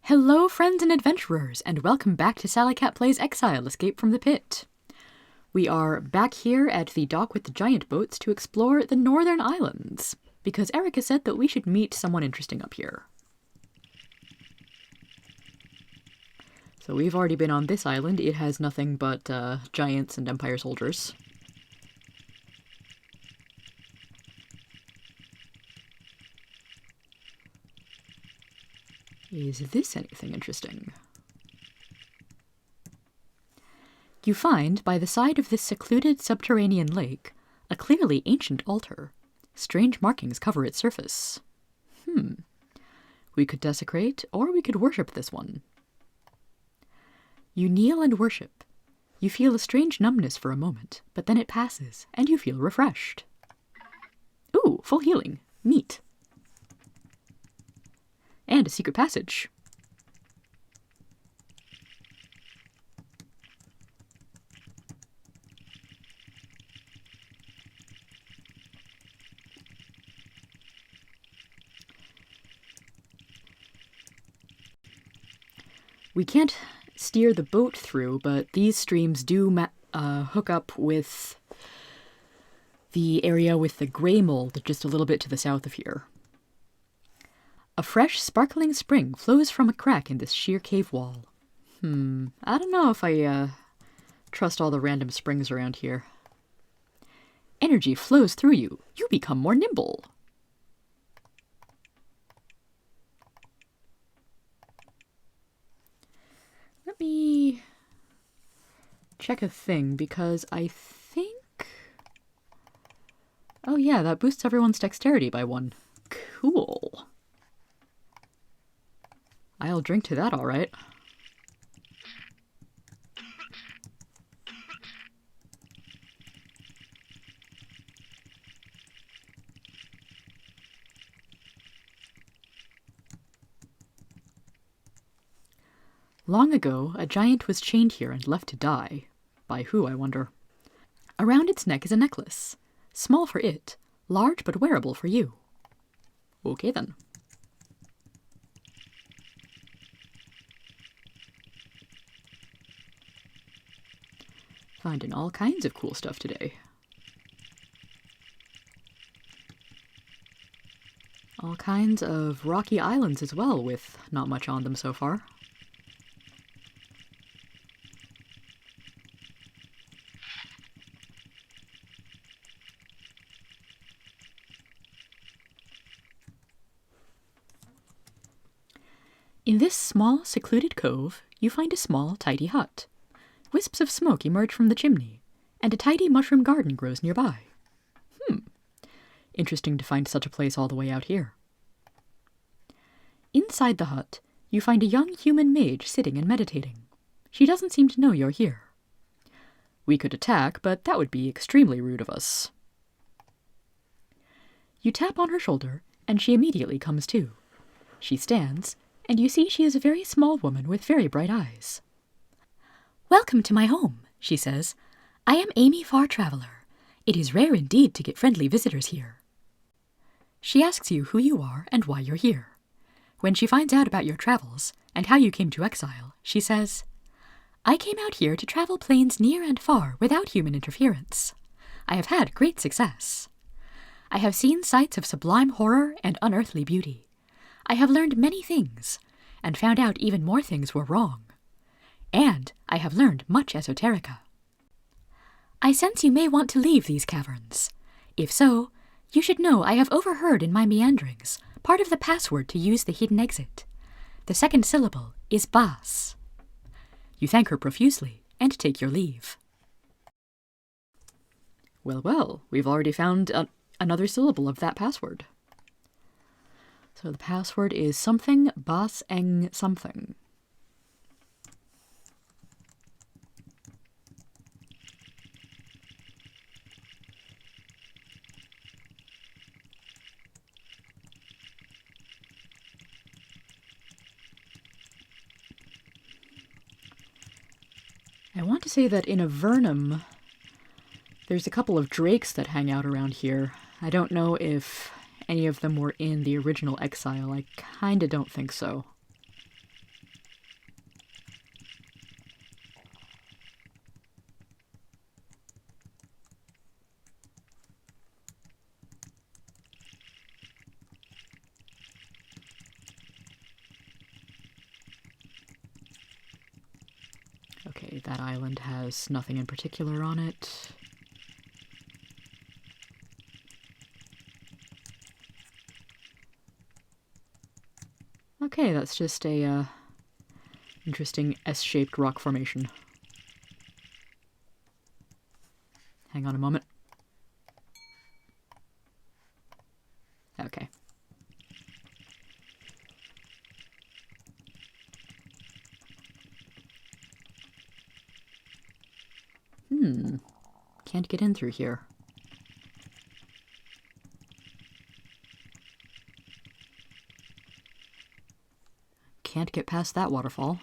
Hello, friends and adventurers, and welcome back to Sally Cat Plays Exile, Escape from the Pit. We are back here at the dock with the giant boats to explore the Northern Islands, because Erica said that we should meet someone interesting up here. So we've already been on this island. It has nothing but giants and Empire soldiers. Is this anything interesting? You find, by the side of this secluded subterranean lake, a clearly ancient altar. Strange markings cover its surface. We could desecrate, or we could worship this one. You kneel and worship. You feel a strange numbness for a moment, but then it passes, and you feel refreshed. Ooh, full healing. Neat. And a secret passage. We can't steer the boat through, but these streams do hook up with the area with the grey mold just a little bit to the south of here. A fresh, sparkling spring flows from a crack in this sheer cave wall. I don't know if I trust all the random springs around here. Energy flows through you. You become more nimble. Let me check a thing, because I think... Oh yeah, that boosts everyone's dexterity by 1. Cool. I'll drink to that, all right. Long ago, a giant was chained here and left to die. By who, I wonder? Around its neck is a necklace. Small for it, large but wearable for you. Okay then. Finding all kinds of cool stuff today. All kinds of rocky islands as well, with not much on them so far. In this small, secluded cove, you find a small, tidy hut. Wisps of smoke emerge from the chimney, and a tidy mushroom garden grows nearby. Interesting to find such a place all the way out here. Inside the hut, you find a young human mage sitting and meditating. She doesn't seem to know you're here. We could attack, but that would be extremely rude of us. You tap on her shoulder, and she immediately comes to. She stands, and you see she is a very small woman with very bright eyes. "Welcome to my home," she says. "I am Amy Far Traveler. It is rare indeed to get friendly visitors here." She asks you who you are and why you're here. When she finds out about your travels and how you came to Exile, she says, "I came out here to travel planes near and far without human interference. I have had great success. I have seen sights of sublime horror and unearthly beauty. I have learned many things, and found out even more things were wrong. And I have learned much esoterica. I sense you may want to leave these caverns. If so, you should know I have overheard in my meanderings part of the password to use the hidden exit. The second syllable is Bas." You thank her profusely and take your leave. Well, we've already found another syllable of that password. So the password is something Bas Eng something. I want to say that in Avernum, there's a couple of drakes that hang out around here. I don't know if any of them were in the original Exile. I kinda don't think so. Okay, that island has nothing in particular on it. Okay, that's just a interesting S-shaped rock formation. Hang on a moment. Okay. Can't get in through here. Can't get past that waterfall.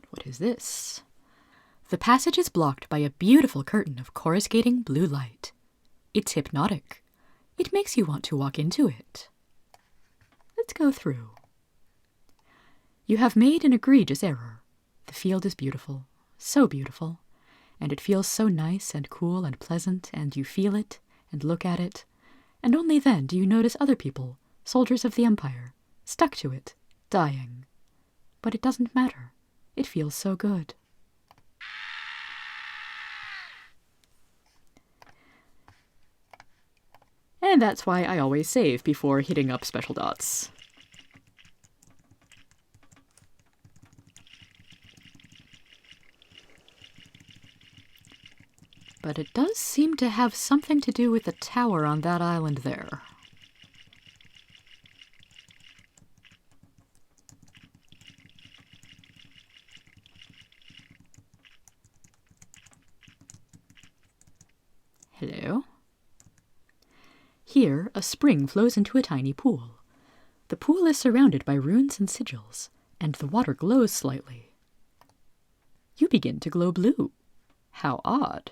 What is this? The passage is blocked by a beautiful curtain of coruscating blue light. It's hypnotic. It makes you want to walk into it. Let's go through. You have made an egregious error. The field is beautiful, so beautiful, and it feels so nice and cool and pleasant, and you feel it and look at it, and only then do you notice other people, soldiers of the Empire, stuck to it, dying. But it doesn't matter. It feels so good. And that's why I always save before hitting up special dots. But it does seem to have something to do with the tower on that island there. Hello? Here, a spring flows into a tiny pool. The pool is surrounded by runes and sigils, and the water glows slightly. You begin to glow blue. How odd.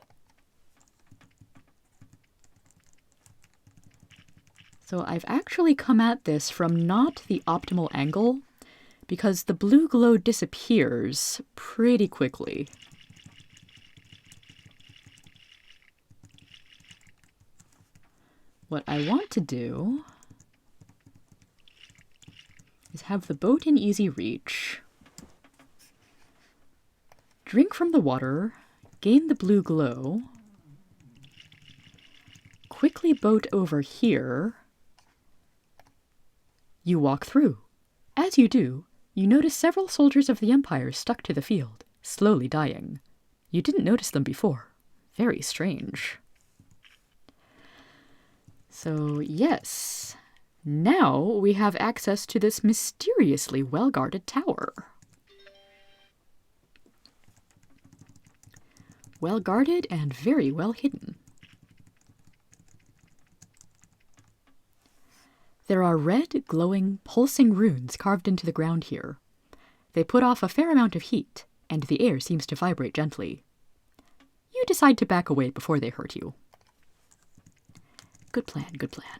So I've actually come at this from not the optimal angle, because the blue glow disappears pretty quickly. What I want to do is have the boat in easy reach, drink from the water, gain the blue glow, quickly boat over here. You walk through. As you do, you notice several soldiers of the Empire stuck to the field, slowly dying. You didn't notice them before. Very strange. So, yes, now we have access to this mysteriously well-guarded tower. Well-guarded and very well hidden. There are red, glowing, pulsing runes carved into the ground here. They put off a fair amount of heat, and the air seems to vibrate gently. You decide to back away before they hurt you. Good plan, good plan.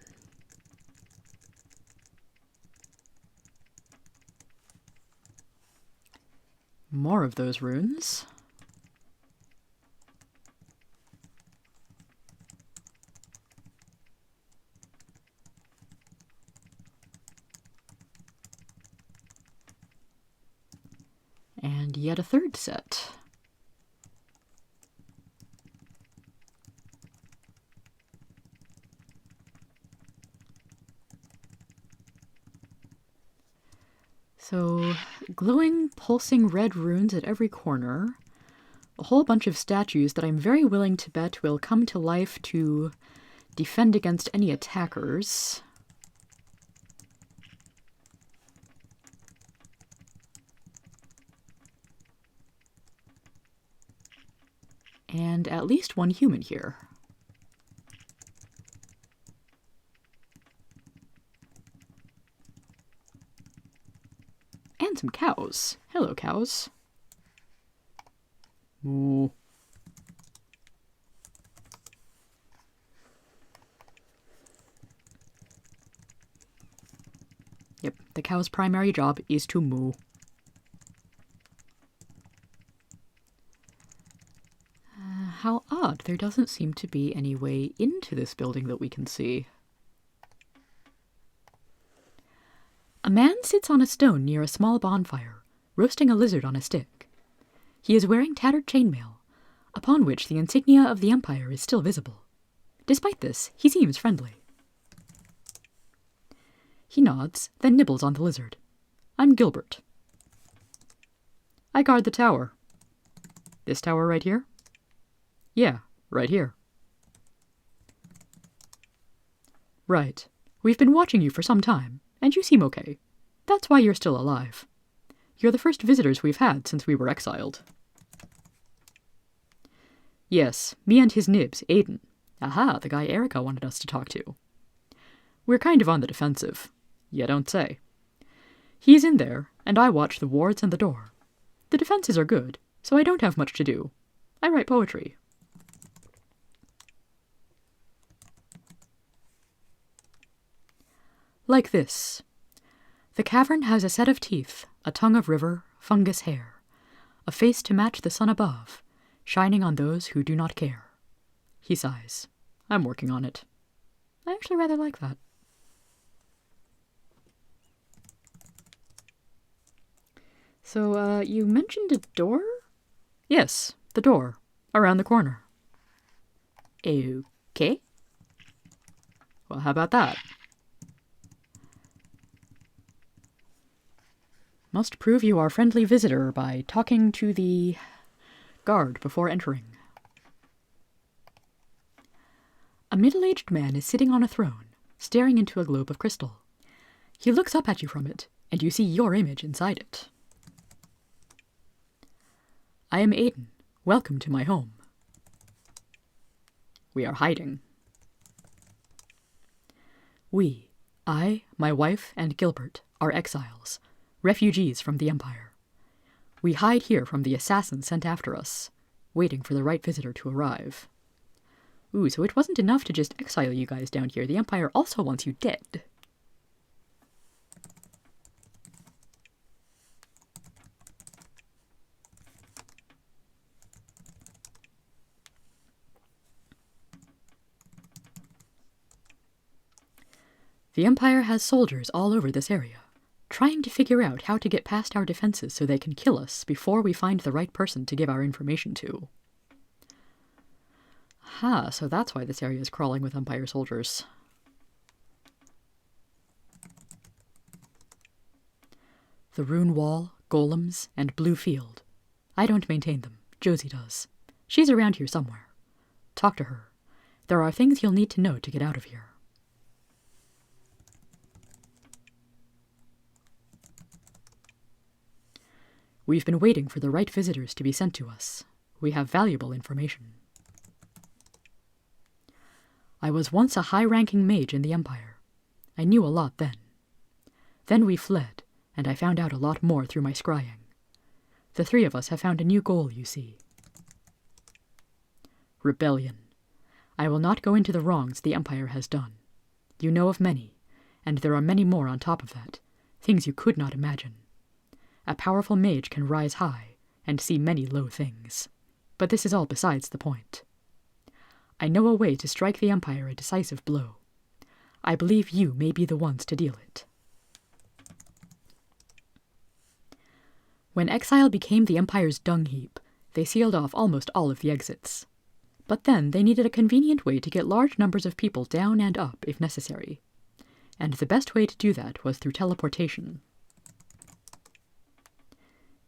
More of those runes. And yet a third set. So, glowing, pulsing red runes at every corner. A whole bunch of statues that I'm very willing to bet will come to life to defend against any attackers. And at least one human here. And some cows. Hello, cows. Moo. Yep, the cow's primary job is to moo. And there doesn't seem to be any way into this building that we can see. A man sits on a stone near a small bonfire, roasting a lizard on a stick. He is wearing tattered chainmail, upon which the insignia of the Empire is still visible. Despite this, he seems friendly. He nods, then nibbles on the lizard. I'm Gilbert. I guard the tower. This tower right here? Yeah, right here. Right. We've been watching you for some time, and you seem okay. That's why you're still alive. You're the first visitors we've had since we were exiled. Yes, me and his nibs, Aiden. Aha, the guy Erica wanted us to talk to. We're kind of on the defensive. You don't say. He's in there, and I watch the wards and the door. The defenses are good, so I don't have much to do. I write poetry. Like this. The cavern has a set of teeth, a tongue of river, fungus hair, a face to match the sun above, shining on those who do not care. He sighs. I'm working on it. I actually rather like that. So, you mentioned a door? Yes, the door. Around the corner. Okay. Well, how about that? Must prove you are a friendly visitor by talking to the guard before entering. A middle-aged man is sitting on a throne, staring into a globe of crystal. He looks up at you from it, and you see your image inside it. I am Aiden. Welcome to my home. We are hiding. We, I, my wife, and Gilbert, are exiles, refugees from the Empire. We hide here from the assassins sent after us, waiting for the right visitor to arrive. Ooh, so it wasn't enough to just exile you guys down here. The Empire also wants you dead. The Empire has soldiers all over this area, trying to figure out how to get past our defenses so they can kill us before we find the right person to give our information to. So that's why this area is crawling with Empire soldiers. The rune wall, golems, and blue field. I don't maintain them. Josie does. She's around here somewhere. Talk to her. There are things you'll need to know to get out of here. We've been waiting for the right visitors to be sent to us. We have valuable information. I was once a high-ranking mage in the Empire. I knew a lot then. Then we fled, and I found out a lot more through my scrying. The three of us have found a new goal, you see. Rebellion. I will not go into the wrongs the Empire has done. You know of many, and there are many more on top of that, things you could not imagine. A powerful mage can rise high and see many low things. But this is all besides the point. I know a way to strike the Empire a decisive blow. I believe you may be the ones to deal it. When Exile became the Empire's dung heap, they sealed off almost all of the exits. But then they needed a convenient way to get large numbers of people down and up if necessary. And the best way to do that was through teleportation.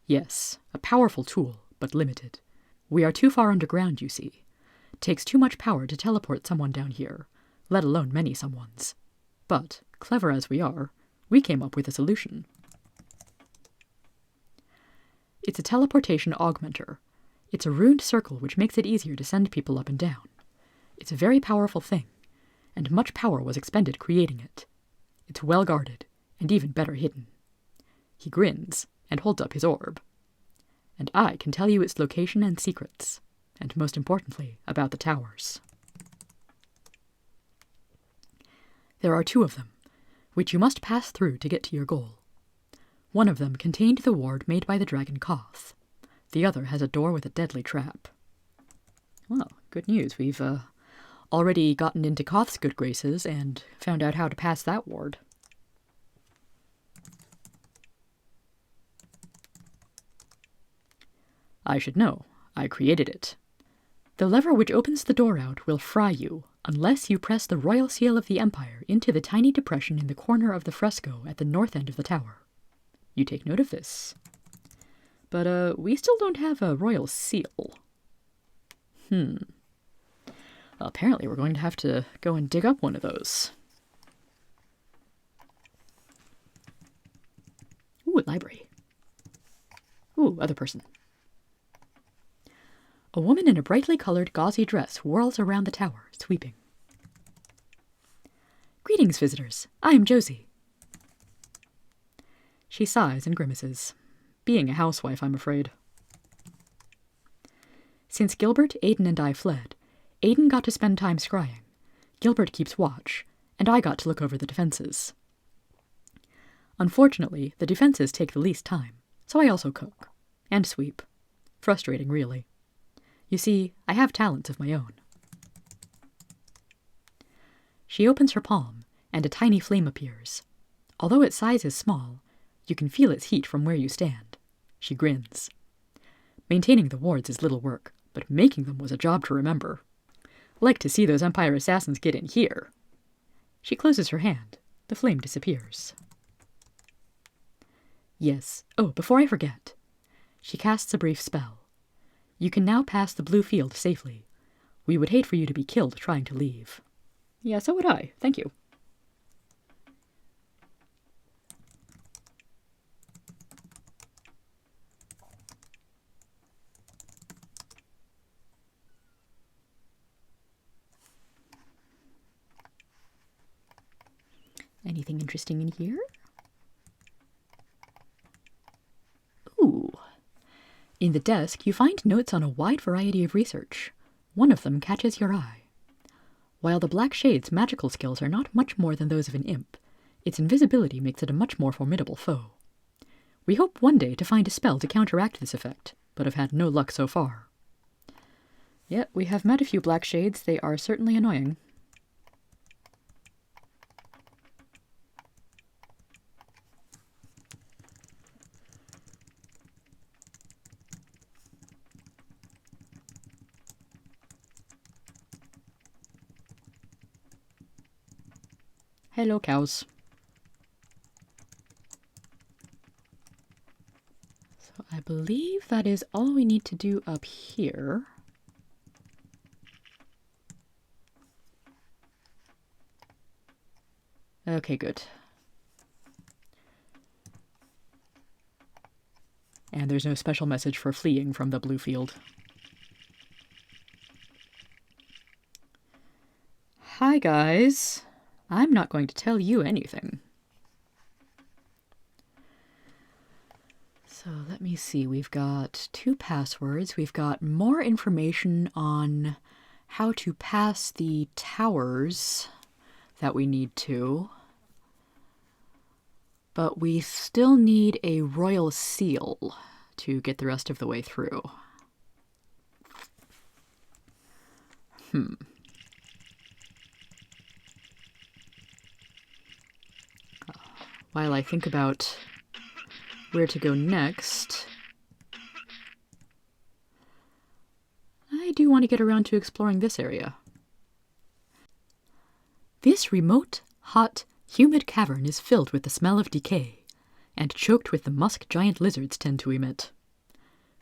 Yes, a powerful tool, but limited. We are too far underground, you see. It takes too much power to teleport someone down here, let alone many someones. But, clever as we are, we came up with a solution. It's a teleportation augmenter. It's a runed circle which makes it easier to send people up and down. It's a very powerful thing, and much power was expended creating it. It's well guarded, and even better hidden. He grins, and holds up his orb. And I can tell you its location and secrets, and most importantly, about the towers. There are 2 of them, which you must pass through to get to your goal. One of them contained the ward made by the dragon Koth. The other has a door with a deadly trap. Well, good news. We've already gotten into Koth's good graces and found out how to pass that ward. I should know. I created it. The lever which opens the door out will fry you, unless you press the royal seal of the Empire into the tiny depression in the corner of the fresco at the north end of the tower. You take note of this. But, we still don't have a royal seal. Apparently we're going to have to go and dig up one of those. Ooh, a library. Ooh, other person. A woman in a brightly colored gauzy dress whirls around the tower, sweeping. Greetings, visitors. I am Josie. She sighs and grimaces. Being a housewife, I'm afraid. Since Gilbert, Aiden, and I fled, Aiden got to spend time scrying. Gilbert keeps watch, and I got to look over the defenses. Unfortunately, the defenses take the least time, so I also cook. And sweep. Frustrating, really. You see, I have talents of my own. She opens her palm, and a tiny flame appears. Although its size is small, you can feel its heat from where you stand. She grins. Maintaining the wards is little work, but making them was a job to remember. Like to see those Empire assassins get in here. She closes her hand. The flame disappears. Yes. Oh, before I forget. She casts a brief spell. You can now pass the blue field safely. We would hate for you to be killed trying to leave. Yeah, so would I. Thank you. Anything interesting in here? Ooh. In the desk, you find notes on a wide variety of research. One of them catches your eye. While the Black Shade's magical skills are not much more than those of an imp, its invisibility makes it a much more formidable foe. We hope one day to find a spell to counteract this effect, but have had no luck so far. Yet, we have met a few Black Shades. They are certainly annoying. Hello, cows. So I believe that is all we need to do up here. Okay, good. And there's no special message for fleeing from the blue field. Hi, guys. I'm not going to tell you anything. So let me see. We've got 2 passwords. We've got more information on how to pass the towers that we need to. But we still need a royal seal to get the rest of the way through. While I think about where to go next, I do want to get around to exploring this area. This remote, hot, humid cavern is filled with the smell of decay, and choked with the musk giant lizards tend to emit.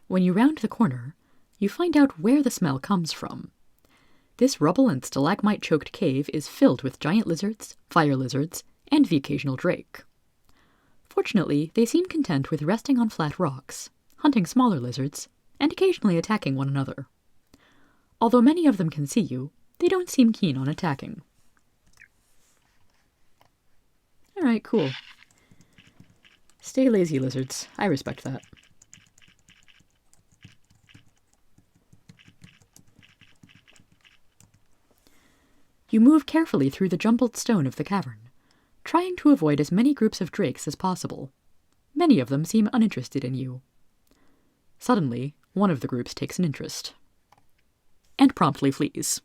When you round the corner, you find out where the smell comes from. This rubble and stalagmite-choked cave is filled with giant lizards, fire lizards, and the occasional drake. Fortunately, they seem content with resting on flat rocks, hunting smaller lizards, and occasionally attacking one another. Although many of them can see you, they don't seem keen on attacking. Alright, cool. Stay lazy, lizards. I respect that. You move carefully through the jumbled stone of the cavern, trying to avoid as many groups of drakes as possible. Many of them seem uninterested in you. Suddenly, one of the groups takes an interest. and promptly flees.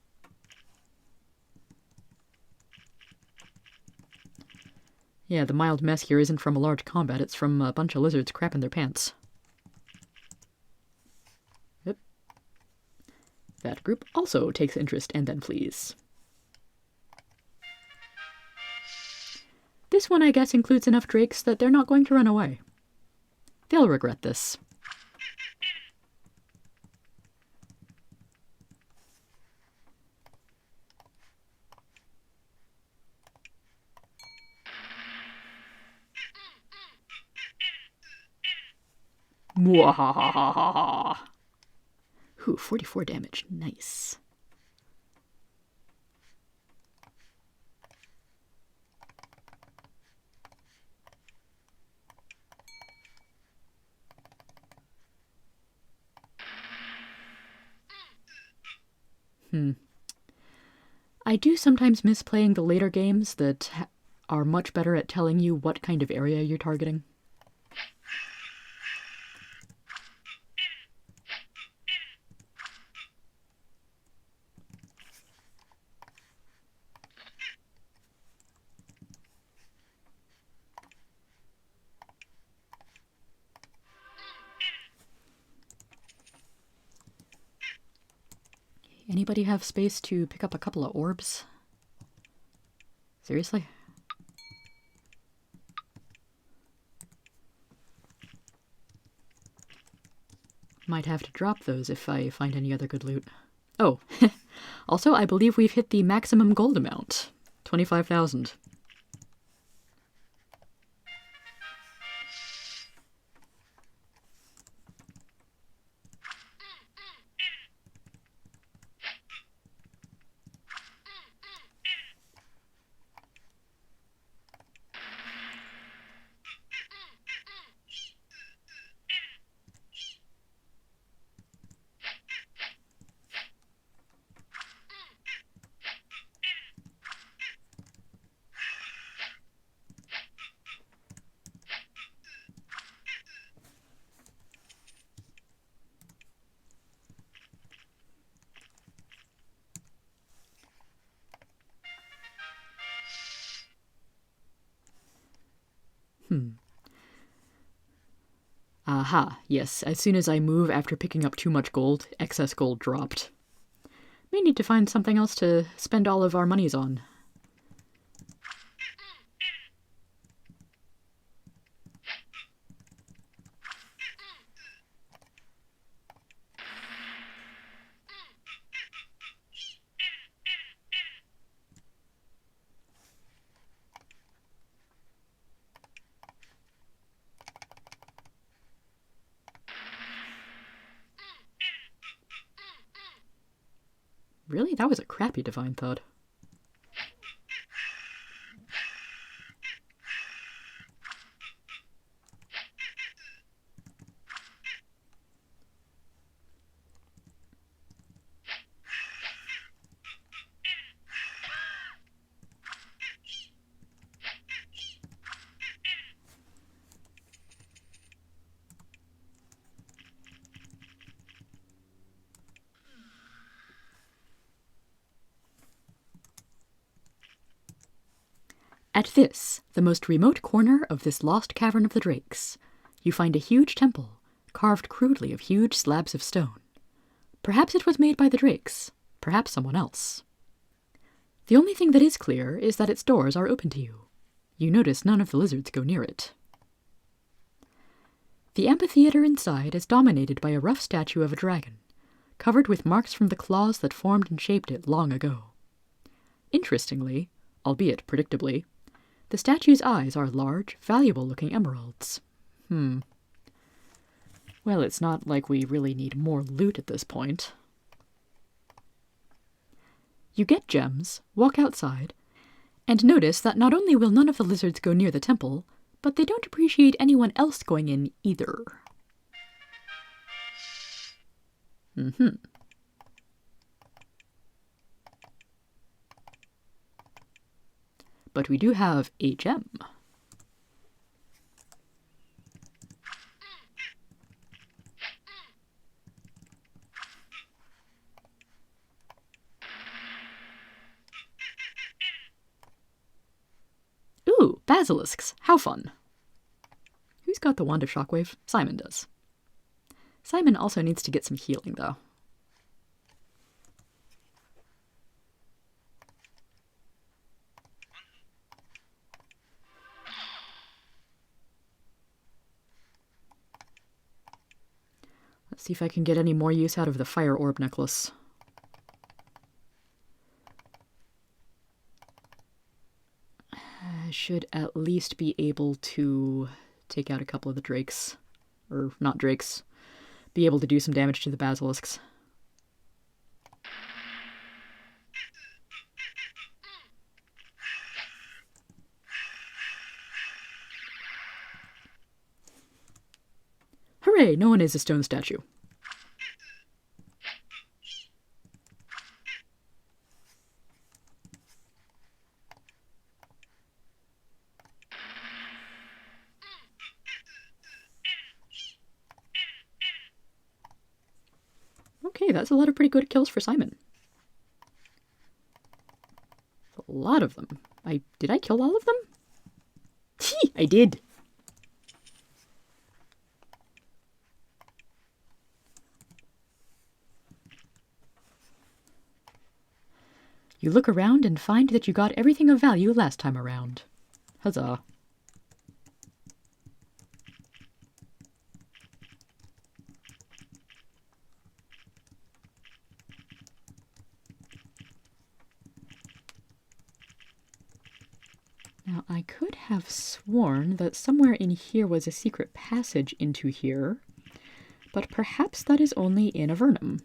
Yeah, the mild mess here isn't from a large combat, it's from a bunch of lizards crapping their pants. Yep. That group also takes interest and then flees. This one, I guess, includes enough drakes that they're not going to run away. They'll regret this. Mwahahaha. Ooh, 44 damage. Nice. I do sometimes miss playing the later games that are much better at telling you what kind of area you're targeting. Anybody have space to pick up a couple of orbs? Seriously? Might have to drop those if I find any other good loot. Oh, also I believe we've hit the maximum gold amount. 25,000. Aha, yes, as soon as I move after picking up too much gold, excess gold dropped. May need to find something else to spend all of our monies on. Really? That was a crappy Divine Thought. At this, the most remote corner of this lost cavern of the Drakes, you find a huge temple, carved crudely of huge slabs of stone. Perhaps it was made by the Drakes, perhaps someone else. The only thing that is clear is that its doors are open to you. You notice none of the lizards go near it. The amphitheater inside is dominated by a rough statue of a dragon, covered with marks from the claws that formed and shaped it long ago. Interestingly, albeit predictably, the statue's eyes are large, valuable-looking emeralds. Well, it's not like we really need more loot at this point. You get gems, walk outside, and notice that not only will none of the lizards go near the temple, but they don't appreciate anyone else going in either. But we do have a gem. Basilisks, how fun. Who's got the Wand of Shockwave? Simon does. Simon also needs to get some healing, though. Let's see if I can get any more use out of the Fire Orb necklace. I should at least be able to take out a couple of the drakes. Or not drakes. Be able to do some damage to the basilisks. Hooray! No one is a stone statue. Okay, that's a lot of pretty good kills for Simon. A lot of them. Did I kill all of them? I did. You look around and find that you got everything of value last time around. Huzzah. Now, I could have sworn that somewhere in here was a secret passage into here, but perhaps that is only in Avernum.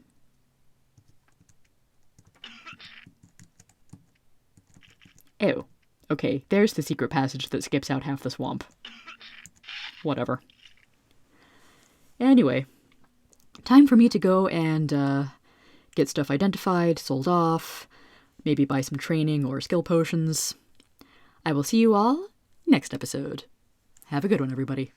Oh, okay, there's the secret passage that skips out half the swamp. Whatever. Anyway, time for me to go and get stuff identified, sold off, maybe buy some training or skill potions. I will see you all next episode. Have a good one, everybody.